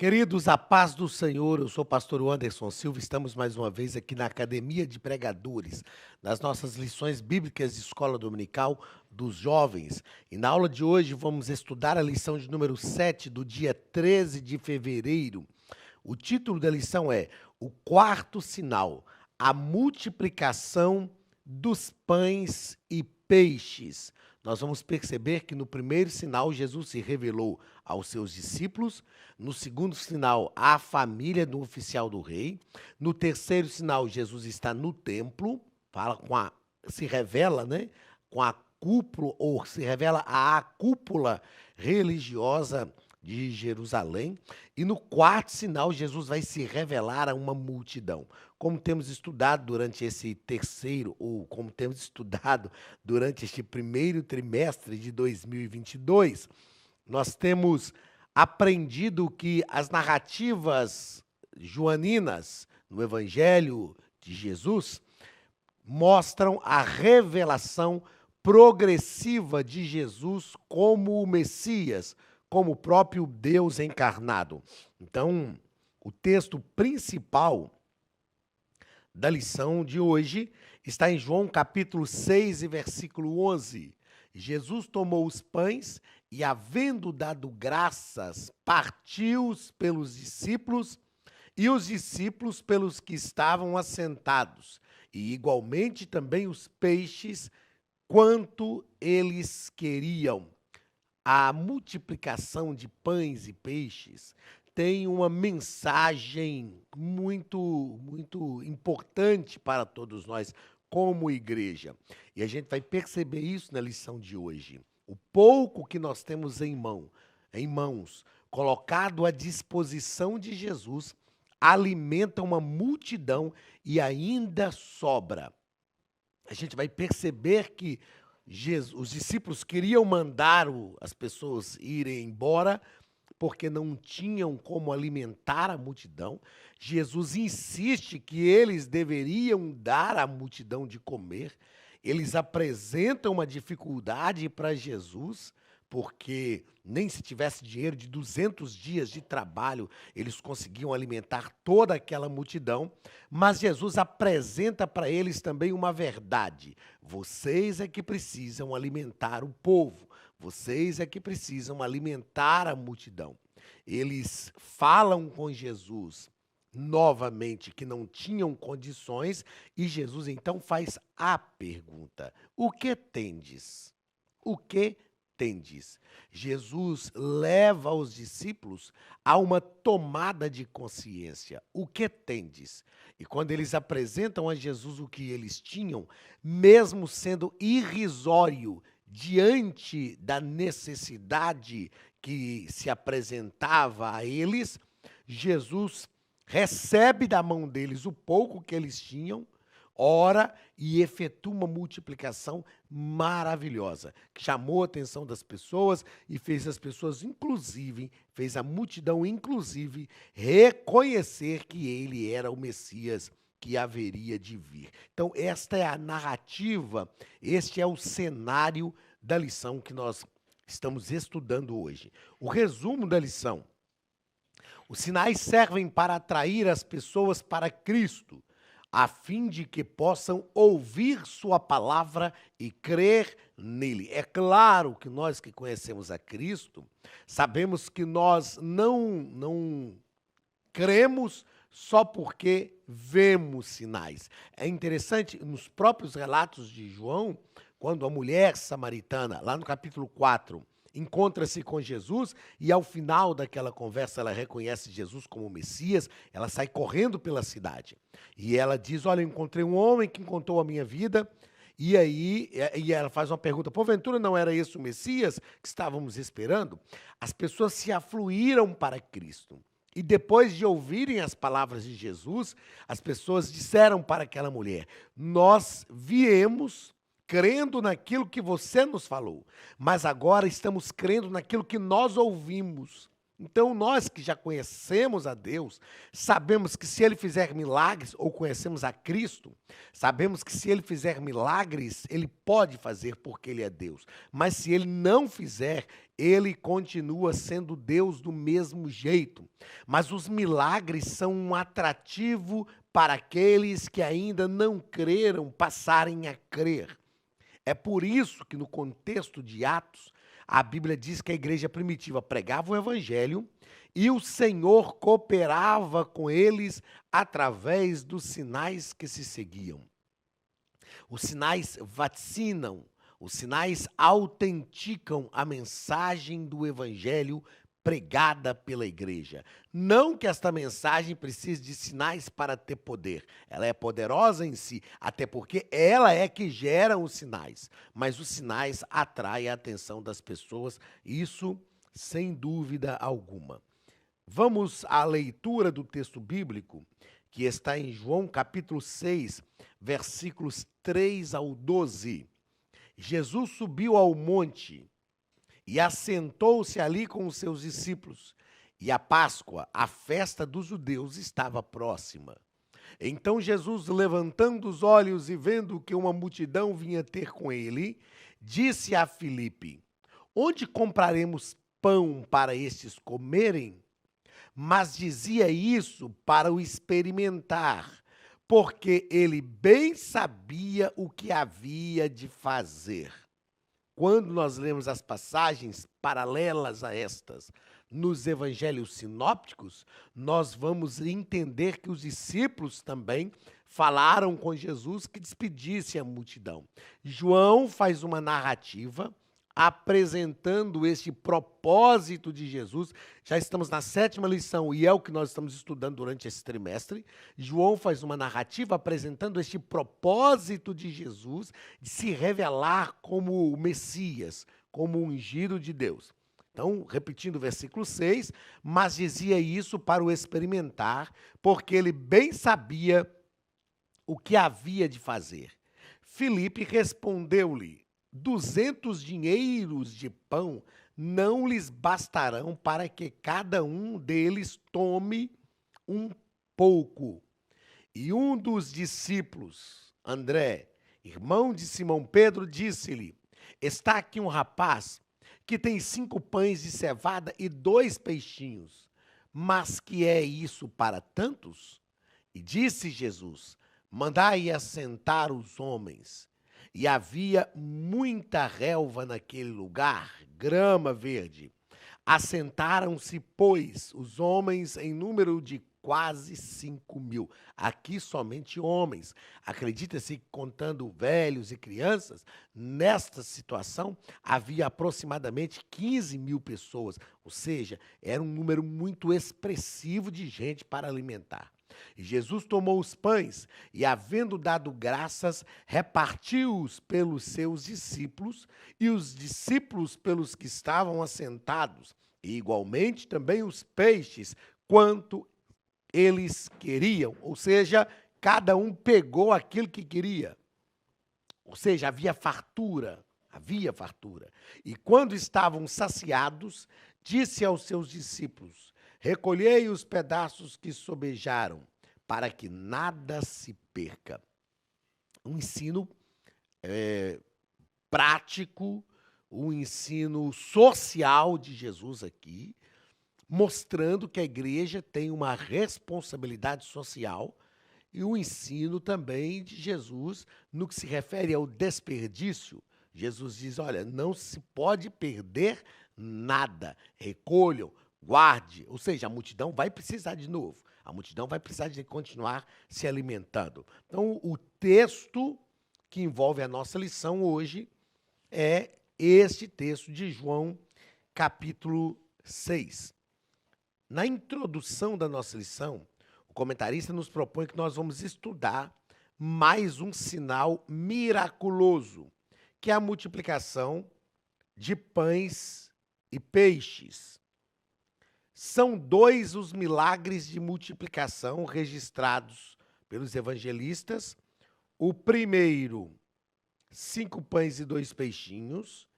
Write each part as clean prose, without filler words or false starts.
Queridos, a paz do Senhor, eu sou o pastor Anderson Silva, estamos mais uma vez aqui na Academia de Pregadores, nas nossas lições bíblicas de escola dominical dos jovens. E na aula de hoje vamos estudar a lição de número 7 do dia 13 de fevereiro. O título da lição é O Quarto Sinal, a multiplicação dos pães e peixes. Nós vamos perceber que no primeiro sinal Jesus se revelou aos seus discípulos, no segundo sinal à família do oficial do rei, no terceiro sinal Jesus está no templo, se revela, né, com a cúpula ou se revela a cúpula religiosa de Jerusalém, e no quarto sinal Jesus vai se revelar a uma multidão. Como temos estudado durante esse terceiro, ou como temos estudado durante este primeiro trimestre de 2022, nós temos aprendido que as narrativas joaninas no Evangelho de Jesus mostram a revelação progressiva de Jesus como o Messias, como o próprio Deus encarnado. Então, o texto principal da lição de hoje está em João capítulo 6 e versículo 11. Jesus tomou os pães e, havendo dado graças, partiu-os pelos discípulos e os discípulos pelos que estavam assentados, e igualmente também os peixes, quanto eles queriam. A multiplicação de pães e peixes tem uma mensagem muito importante para todos nós como igreja. E a gente vai perceber isso na lição de hoje. O pouco que nós temos em mãos, colocado à disposição de Jesus, alimenta uma multidão e ainda sobra. A gente vai perceber que os discípulos queriam mandar as pessoas irem embora porque não tinham como alimentar a multidão. Jesus insiste que eles deveriam dar à multidão de comer. Eles apresentam uma dificuldade para Jesus, porque nem se tivesse dinheiro de 200 dias de trabalho, eles conseguiam alimentar toda aquela multidão. Mas Jesus apresenta para eles também uma verdade. Vocês é que precisam alimentar o povo. Vocês é que precisam alimentar a multidão. Eles falam com Jesus novamente que não tinham condições e Jesus então faz a pergunta: o que tendes? O que tendes? Jesus leva os discípulos a uma tomada de consciência. O que tendes? E quando eles apresentam a Jesus o que eles tinham, mesmo sendo irrisório diante da necessidade que se apresentava a eles, Jesus recebe da mão deles o pouco que eles tinham, ora e efetua uma multiplicação maravilhosa, que chamou a atenção das pessoas e fez as pessoas, inclusive, fez a multidão, inclusive, reconhecer que ele era o Messias que haveria de vir. Então, esta é a narrativa, este é o cenário da lição que nós estamos estudando hoje. O resumo da lição: os sinais servem para atrair as pessoas para Cristo, a fim de que possam ouvir sua palavra e crer nele. É claro que nós que conhecemos a Cristo, sabemos que nós não cremos só porque vemos sinais. É interessante, nos próprios relatos de João, quando a mulher samaritana, lá no capítulo 4, encontra-se com Jesus e ao final daquela conversa ela reconhece Jesus como Messias, ela sai correndo pela cidade. E ela diz: olha, eu encontrei um homem que contou a minha vida. E aí ela faz uma pergunta: porventura não era esse o Messias que estávamos esperando? As pessoas se afluíram para Cristo. E depois de ouvirem as palavras de Jesus, as pessoas disseram para aquela mulher: nós viemos crendo naquilo que você nos falou, mas agora estamos crendo naquilo que nós ouvimos. Então, nós que já conhecemos a Deus, sabemos que se Ele fizer milagres, ou conhecemos a Cristo, sabemos que se Ele fizer milagres, Ele pode fazer porque Ele é Deus. Mas se Ele não fizer, Ele continua sendo Deus do mesmo jeito. Mas os milagres são um atrativo para aqueles que ainda não creram passarem a crer. É por isso que no contexto de Atos, a Bíblia diz que a igreja primitiva pregava o evangelho e o Senhor cooperava com eles através dos sinais que se seguiam. Os sinais vacinam, os sinais autenticam a mensagem do evangelho pregada pela igreja. Não que esta mensagem precise de sinais para ter poder. Ela é poderosa em si, até porque ela é que gera os sinais. Mas os sinais atraem a atenção das pessoas, isso sem dúvida alguma. Vamos à leitura do texto bíblico, que está em João capítulo 6, versículos 3 ao 12. Jesus subiu ao monte e assentou-se ali com os seus discípulos. E a Páscoa, a festa dos judeus, estava próxima. Então Jesus, levantando os olhos e vendo que uma multidão vinha ter com ele, disse a Filipe: Onde compraremos pão para estes comerem? Mas dizia isso para o experimentar, porque ele bem sabia o que havia de fazer. Quando nós lemos as passagens paralelas a estas nos evangelhos sinópticos, nós vamos entender que os discípulos também falaram com Jesus que despedisse a multidão. João faz uma narrativa apresentando este propósito de Jesus. Já estamos na 7ª lição e é o que nós estamos estudando durante esse trimestre. João faz uma narrativa apresentando este propósito de Jesus de se revelar como o Messias, como o ungido de Deus. Então, repetindo o versículo 6, mas dizia isso para o experimentar, porque ele bem sabia o que havia de fazer. Filipe respondeu-lhe: 200 dinheiros de pão não lhes bastarão para que cada um deles tome um pouco. E um dos discípulos, André, irmão de Simão Pedro, disse-lhe: Está aqui um rapaz que tem 5 pães de cevada e 2 peixinhos. Mas que é isso para tantos? E disse Jesus: Mandai assentar os homens. E havia muita relva naquele lugar, grama verde. Assentaram-se, pois, os homens em número de quase 5.000. Aqui somente homens. Acredita-se que, contando velhos e crianças, nesta situação havia aproximadamente 15.000 pessoas. Ou seja, era um número muito expressivo de gente para alimentar. E Jesus tomou os pães e, havendo dado graças, repartiu-os pelos seus discípulos e os discípulos pelos que estavam assentados, e igualmente também os peixes, quanto eles queriam. Ou seja, cada um pegou aquilo que queria. Ou seja, havia fartura. E quando estavam saciados, disse aos seus discípulos: Recolhei os pedaços que sobejaram, para que nada se perca. Um ensino prático, um ensino social de Jesus aqui, mostrando que a igreja tem uma responsabilidade social, e o ensino também de Jesus no que se refere ao desperdício. Jesus diz: olha, não se pode perder nada, recolham, guarde. Ou seja, a multidão vai precisar de novo, a multidão vai precisar de continuar se alimentando. Então, o texto que envolve a nossa lição hoje é este texto de João, capítulo 6. Na introdução da nossa lição, o comentarista nos propõe que nós vamos estudar mais um sinal miraculoso, que é a multiplicação de pães e peixes. São 2 os milagres de multiplicação registrados pelos evangelistas. O primeiro, 5 pães e 2 peixinhos,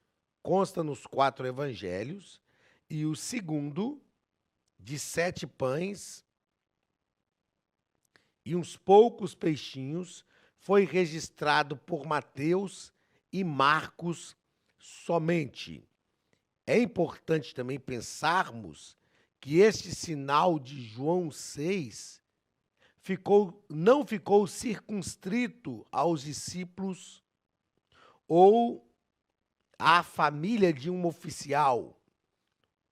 consta nos 4 evangelhos. E o segundo, de 7 pães e uns poucos peixinhos foi registrado por Mateus e Marcos somente. É importante também pensarmos que este sinal de João 6 não ficou circunscrito aos discípulos ou à família de um oficial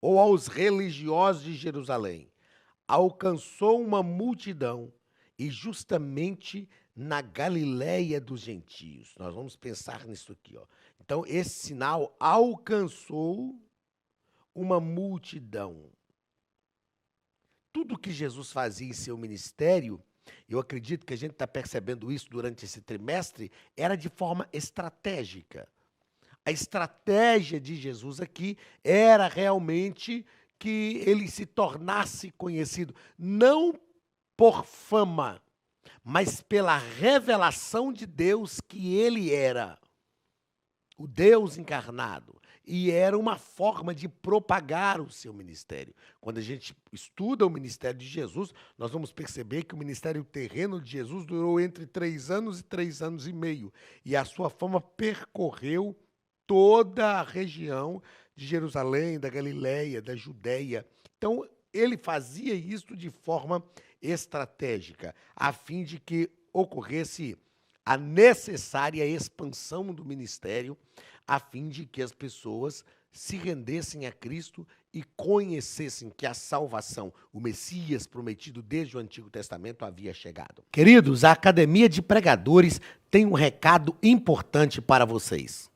ou aos religiosos de Jerusalém. Alcançou uma multidão e justamente na Galiléia dos gentios. Nós vamos pensar nisso aqui, ó. Então, esse sinal alcançou uma multidão. Tudo que Jesus fazia em seu ministério, eu acredito que a gente está percebendo isso durante esse trimestre, era de forma estratégica. A estratégia de Jesus aqui era realmente que ele se tornasse conhecido, não por fama, mas pela revelação de Deus que ele era, o Deus encarnado. E era uma forma de propagar o seu ministério. Quando a gente estuda o ministério de Jesus, nós vamos perceber que o ministério terreno de Jesus durou entre 3 anos e 3 anos e meio. E a sua fama percorreu toda a região de Jerusalém, da Galiléia, da Judéia. Então, ele fazia isso de forma estratégica, a fim de que ocorresse a necessária expansão do ministério, a fim de que as pessoas se rendessem a Cristo e conhecessem que a salvação, o Messias prometido desde o Antigo Testamento, havia chegado. Queridos, a Academia de Pregadores tem um recado importante para vocês.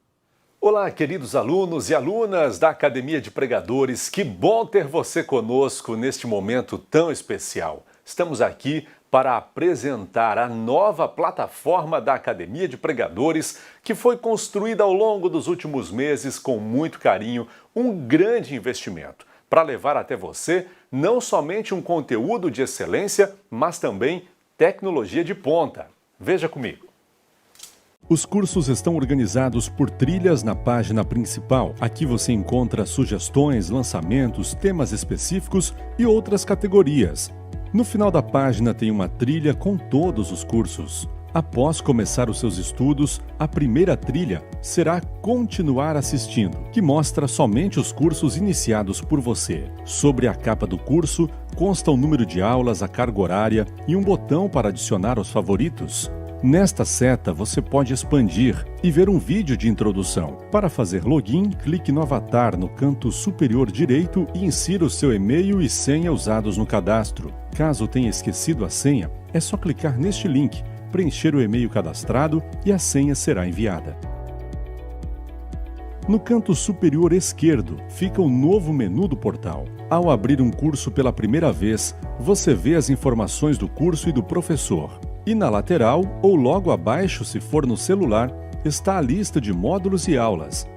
Olá, queridos alunos e alunas da Academia de Pregadores, que bom ter você conosco neste momento tão especial. Estamos aqui para apresentar a nova plataforma da Academia de Pregadores, que foi construída ao longo dos últimos meses com muito carinho, um grande investimento, para levar até você não somente um conteúdo de excelência, mas também tecnologia de ponta. Veja comigo. Os cursos estão organizados por trilhas na página principal. Aqui você encontra sugestões, lançamentos, temas específicos e outras categorias. No final da página tem uma trilha com todos os cursos. Após começar os seus estudos, a primeira trilha será Continuar assistindo, que mostra somente os cursos iniciados por você. Sobre a capa do curso consta o número de aulas, a carga horária e um botão para adicionar aos favoritos. Nesta seta, você pode expandir e ver um vídeo de introdução. Para fazer login, clique no avatar no canto superior direito e insira o seu e-mail e senha usados no cadastro. Caso tenha esquecido a senha, é só clicar neste link, preencher o e-mail cadastrado e a senha será enviada. No canto superior esquerdo fica o novo menu do portal. Ao abrir um curso pela primeira vez, você vê as informações do curso e do professor. E na lateral, ou logo abaixo se for no celular, está a lista de módulos e aulas.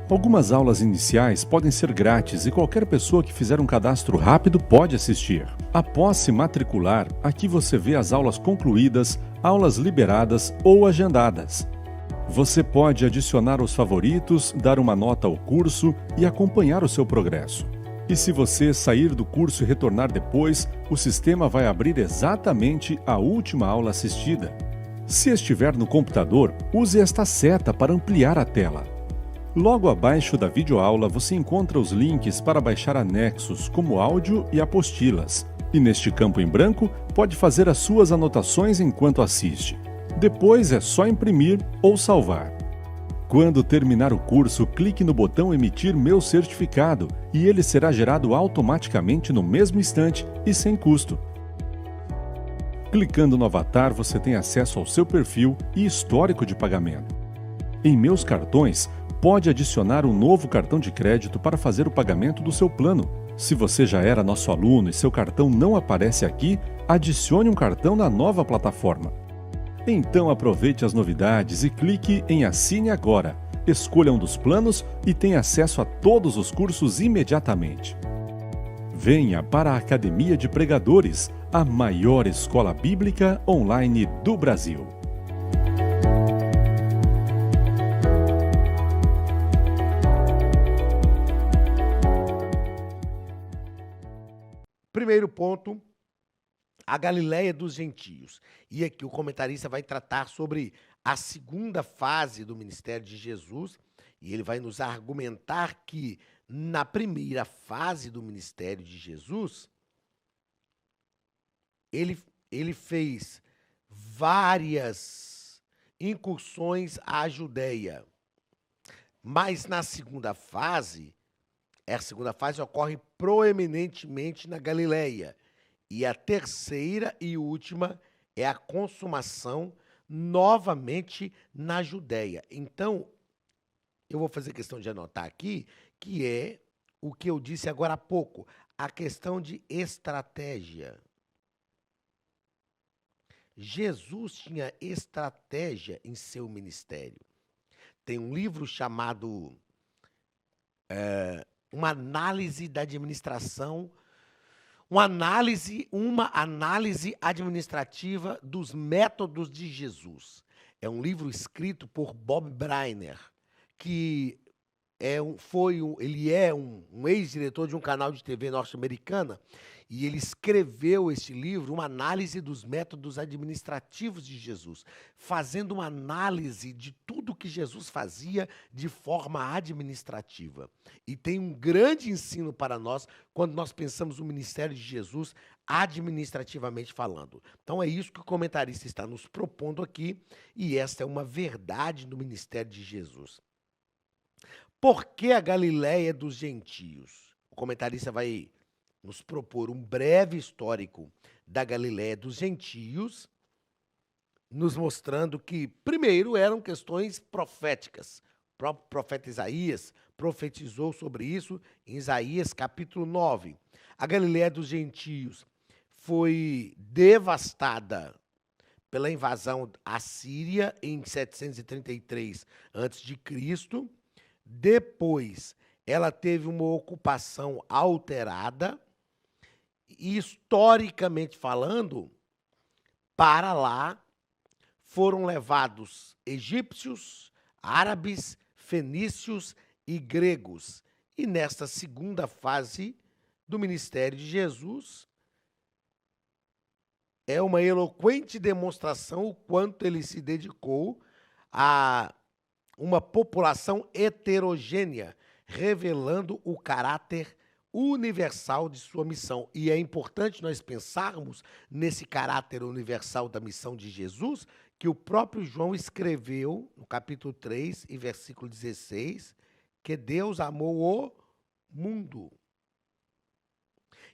Algumas aulas iniciais podem ser grátis e qualquer pessoa que fizer um cadastro rápido pode assistir. Após se matricular, aqui você vê as aulas concluídas, aulas liberadas ou agendadas. Você pode adicionar os favoritos, dar uma nota ao curso e acompanhar o seu progresso. E se você sair do curso e retornar depois, o sistema vai abrir exatamente a última aula assistida. Se estiver no computador, use esta seta para ampliar a tela. Logo abaixo da videoaula você encontra os links para baixar anexos, como áudio e apostilas. E neste campo em branco, pode fazer as suas anotações enquanto assiste. Depois é só imprimir ou salvar. Quando terminar o curso, clique no botão Emitir meu certificado e ele será gerado automaticamente no mesmo instante e sem custo. Clicando no avatar, você tem acesso ao seu perfil e histórico de pagamento. Em Meus Cartões, pode adicionar um novo cartão de crédito para fazer o pagamento do seu plano. Se você já era nosso aluno e seu cartão não aparece aqui, adicione um cartão na nova plataforma. Então aproveite as novidades e clique em Assine Agora. Escolha um dos planos e tenha acesso a todos os cursos imediatamente. Venha para a Academia de Pregadores, a maior escola bíblica online do Brasil. Primeiro ponto, a Galileia dos gentios. E aqui o comentarista vai tratar sobre a segunda fase do ministério de Jesus, e ele vai nos argumentar que na primeira fase do ministério de Jesus, ele fez várias incursões à Judéia. Mas na segunda fase, a segunda fase ocorre proeminentemente na Galileia. E a terceira e última é a consumação novamente na Judéia. Então, eu vou fazer questão de anotar aqui, que é o que eu disse agora há pouco, a questão de estratégia. Jesus tinha estratégia em seu ministério. Tem um livro chamado Uma Análise da Administração, uma análise administrativa dos métodos de Jesus. É um livro escrito por Bob Briner, que ele é um ex-diretor de um canal de TV norte-americana, e ele escreveu esse livro, uma análise dos métodos administrativos de Jesus, fazendo uma análise de tudo que Jesus fazia de forma administrativa. E tem um grande ensino para nós quando nós pensamos no ministério de Jesus administrativamente falando. Então é isso que o comentarista está nos propondo aqui, e esta é uma verdade no ministério de Jesus. Por que a Galileia dos gentios? O comentarista vai nos propor um breve histórico da Galileia dos gentios, nos mostrando que, primeiro, eram questões proféticas. O próprio profeta Isaías profetizou sobre isso em Isaías capítulo 9. A Galileia dos gentios foi devastada pela invasão assíria em 733 a.C. Depois, ela teve uma ocupação alterada e, historicamente falando, para lá foram levados egípcios, árabes, fenícios e gregos. E nesta segunda fase do ministério de Jesus, é uma eloquente demonstração o quanto ele se dedicou a uma população heterogênea, revelando o caráter universal de sua missão. E é importante nós pensarmos nesse caráter universal da missão de Jesus, que o próprio João escreveu no capítulo 3 e versículo 16, que Deus amou o mundo.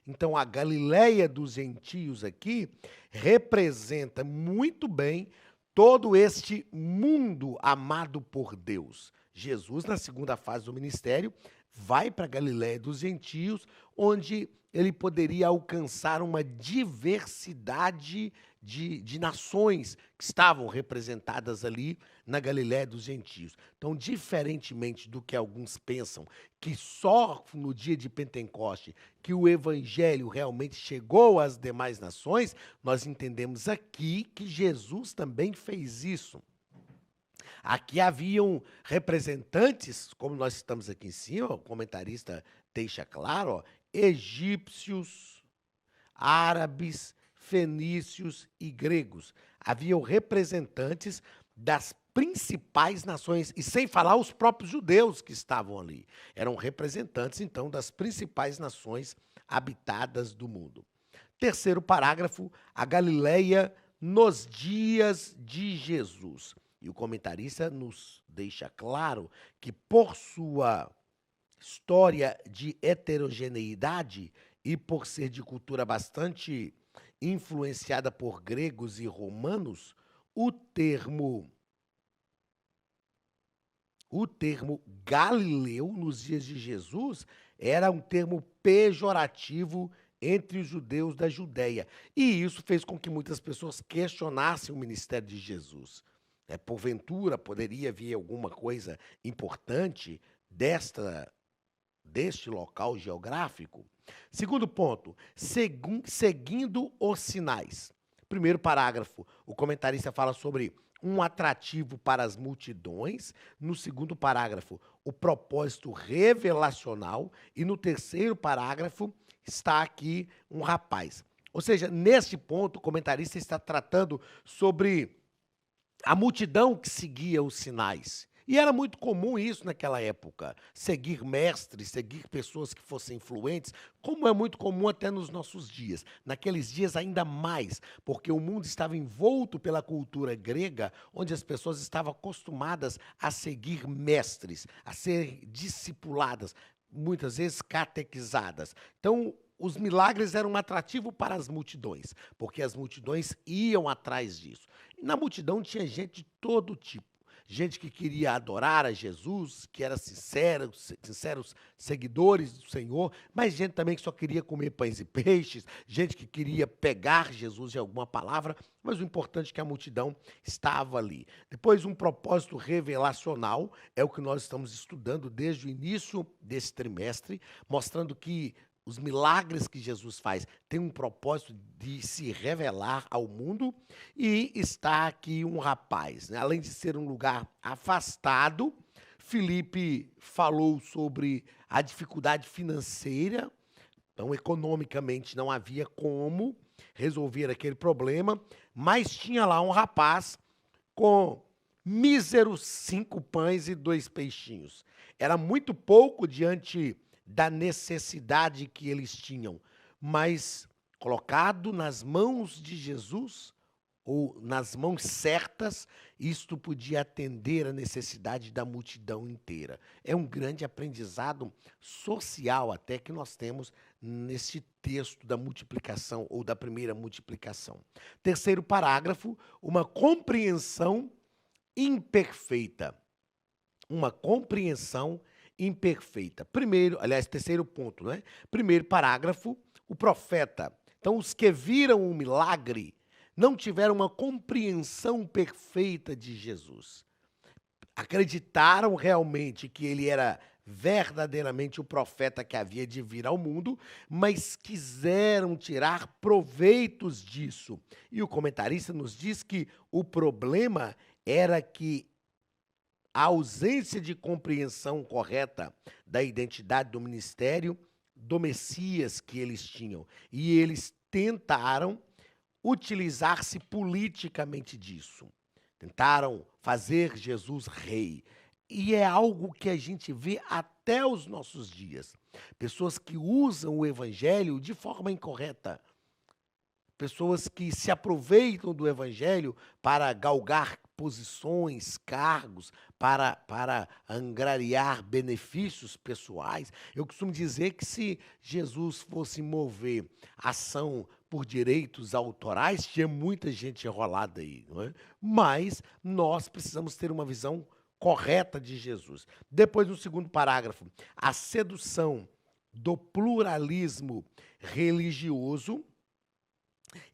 Então, a Galileia dos gentios aqui representa muito bem todo este mundo amado por Deus. Jesus, na segunda fase do ministério, vai para a Galileia dos gentios, onde ele poderia alcançar uma diversidade de nações que estavam representadas ali na Galileia dos gentios. Então, diferentemente do que alguns pensam, que só no dia de Pentecoste que o evangelho realmente chegou às demais nações, nós entendemos aqui que Jesus também fez isso. Aqui haviam representantes, como nós estamos aqui em cima, o comentarista deixa claro, ó, egípcios, árabes, fenícios e gregos. Haviam representantes das principais nações, e sem falar os próprios judeus que estavam ali. Eram representantes, então, das principais nações habitadas do mundo. Terceiro parágrafo, a Galileia nos dias de Jesus. E o comentarista nos deixa claro que, por sua história de heterogeneidade e por ser de cultura bastante influenciada por gregos e romanos, o termo Galileu, nos dias de Jesus, era um termo pejorativo entre os judeus da Judéia. E isso fez com que muitas pessoas questionassem o ministério de Jesus. Porventura, poderia vir alguma coisa importante deste local geográfico? Segundo ponto, seguindo os sinais. Primeiro parágrafo, o comentarista fala sobre um atrativo para as multidões. No segundo parágrafo, o propósito revelacional. E no terceiro parágrafo, está aqui um rapaz. Ou seja, neste ponto, o comentarista está tratando sobre a multidão que seguia os sinais. E era muito comum isso naquela época, seguir mestres, seguir pessoas que fossem influentes, como é muito comum até nos nossos dias. Naqueles dias ainda mais, porque o mundo estava envolto pela cultura grega, onde as pessoas estavam acostumadas a seguir mestres, a ser discipuladas, muitas vezes catequizadas. Então, os milagres eram um atrativo para as multidões, porque as multidões iam atrás disso. E na multidão tinha gente de todo tipo. Gente que queria adorar a Jesus, que era sinceros seguidores do Senhor, mas gente também que só queria comer pães e peixes, gente que queria pegar Jesus em alguma palavra, mas o importante é que a multidão estava ali. Depois, um propósito revelacional, é o que nós estamos estudando desde o início desse trimestre, mostrando que os milagres que Jesus faz têm um propósito de se revelar ao mundo, e está aqui um rapaz, né? Além de ser um lugar afastado, Filipe falou sobre a dificuldade financeira, então economicamente não havia como resolver aquele problema, mas tinha lá um rapaz com míseros 5 pães e 2 peixinhos. Era muito pouco diante da necessidade que eles tinham, mas colocado nas mãos de Jesus, ou nas mãos certas, isto podia atender a necessidade da multidão inteira. É um grande aprendizado social até que nós temos nesse texto da multiplicação, ou da primeira multiplicação. Terceiro parágrafo, uma compreensão imperfeita. Uma compreensão imperfeita. Primeiro, aliás, terceiro ponto, né? Primeiro parágrafo, o profeta. Então, os que viram o milagre não tiveram uma compreensão perfeita de Jesus. Acreditaram realmente que ele era verdadeiramente o profeta que havia de vir ao mundo, mas quiseram tirar proveitos disso. E o comentarista nos diz que o problema era que a ausência de compreensão correta da identidade do ministério do Messias que eles tinham. E eles tentaram utilizar-se politicamente disso. Tentaram fazer Jesus rei. E é algo que a gente vê até os nossos dias. Pessoas que usam o evangelho de forma incorreta. Pessoas que se aproveitam do evangelho para galgar posições, cargos, para angariar benefícios pessoais. Eu costumo dizer que se Jesus fosse mover ação por direitos autorais, tinha muita gente enrolada aí, não é? Mas nós precisamos ter uma visão correta de Jesus. Depois, no segundo parágrafo, a sedução do pluralismo religioso.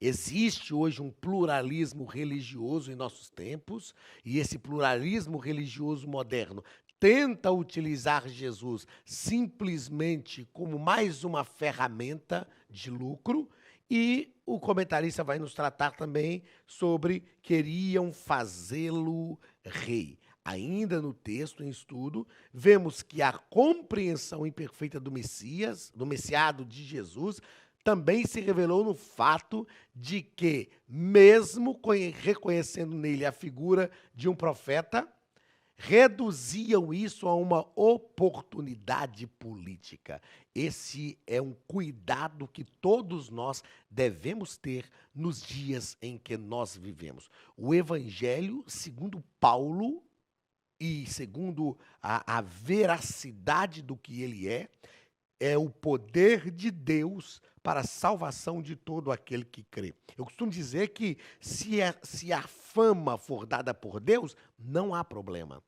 Existe hoje um pluralismo religioso em nossos tempos, e esse pluralismo religioso moderno tenta utilizar Jesus simplesmente como mais uma ferramenta de lucro, e o comentarista vai nos tratar também sobre queriam fazê-lo rei. Ainda no texto em estudo, vemos que a compreensão imperfeita do Messias, do Messiado de Jesus, também se revelou no fato de que, mesmo reconhecendo nele a figura de um profeta, reduziam isso a uma oportunidade política. Esse é um cuidado que todos nós devemos ter nos dias em que nós vivemos. O Evangelho, segundo Paulo, e segundo a veracidade do que ele é o poder de Deus para a salvação de todo aquele que crê. Eu costumo dizer que se a fama for dada por Deus, não há problema.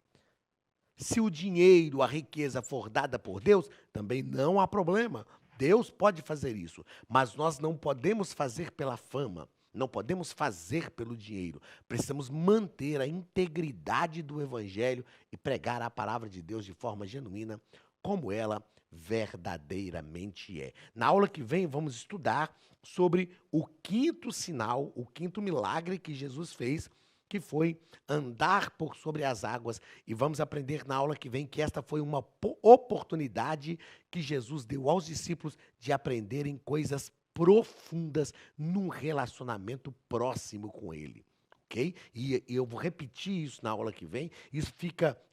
Se o dinheiro, a riqueza for dada por Deus, também não há problema. Deus pode fazer isso, mas nós não podemos fazer pela fama, não podemos fazer pelo dinheiro. Precisamos manter a integridade do Evangelho e pregar a palavra de Deus de forma genuína, como ela verdadeiramente é. Na aula que vem, vamos estudar sobre o quinto sinal, o quinto milagre que Jesus fez, que foi andar por sobre as águas. E vamos aprender na aula que vem que esta foi uma oportunidade que Jesus deu aos discípulos de aprenderem coisas profundas num relacionamento próximo com ele. Okay? E eu vou repetir isso na aula que vem.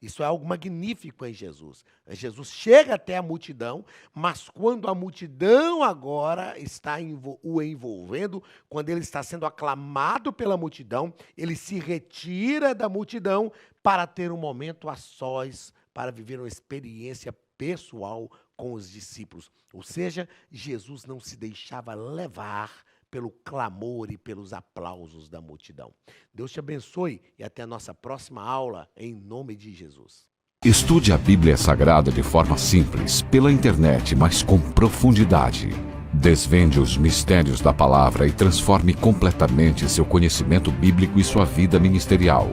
Isso é algo magnífico em Jesus. Jesus chega até a multidão, mas quando a multidão agora está o envolvendo, quando ele está sendo aclamado pela multidão, ele se retira da multidão para ter um momento a sós, para viver uma experiência pessoal com os discípulos. Ou seja, Jesus não se deixava levar pelo clamor e pelos aplausos da multidão. Deus te abençoe e até a nossa próxima aula, em nome de Jesus. Estude a Bíblia Sagrada de forma simples, pela internet, mas com profundidade. Desvende os mistérios da palavra e transforme completamente seu conhecimento bíblico e sua vida ministerial.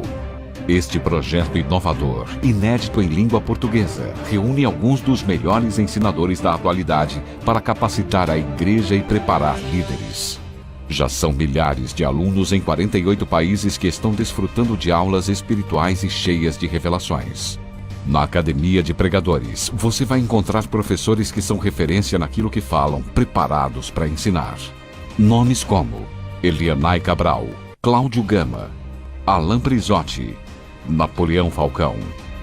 Este projeto inovador, inédito em língua portuguesa, reúne alguns dos melhores ensinadores da atualidade para capacitar a igreja e preparar líderes. Já são milhares de alunos em 48 países que estão desfrutando de aulas espirituais e cheias de revelações. Na Academia de Pregadores, você vai encontrar professores que são referência naquilo que falam, preparados para ensinar. Nomes como Elianai Cabral, Cláudio Gama, Alain Prisotti, Napoleão Falcão,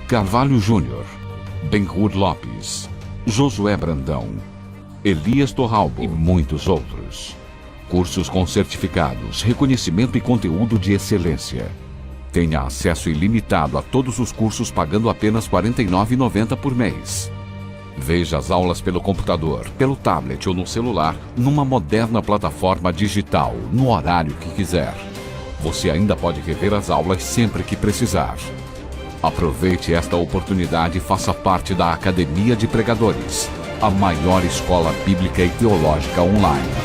Carvalho Júnior, Benhur Lopes, Josué Brandão, Elias Torralbo e muitos outros. Cursos com certificados, reconhecimento e conteúdo de excelência. Tenha acesso ilimitado a todos os cursos pagando apenas R$ 49,90 por mês. Veja as aulas pelo computador, pelo tablet ou no celular, numa moderna plataforma digital, no horário que quiser. Você ainda pode rever as aulas sempre que precisar. Aproveite esta oportunidade e faça parte da Academia de Pregadores, a maior escola bíblica e teológica online.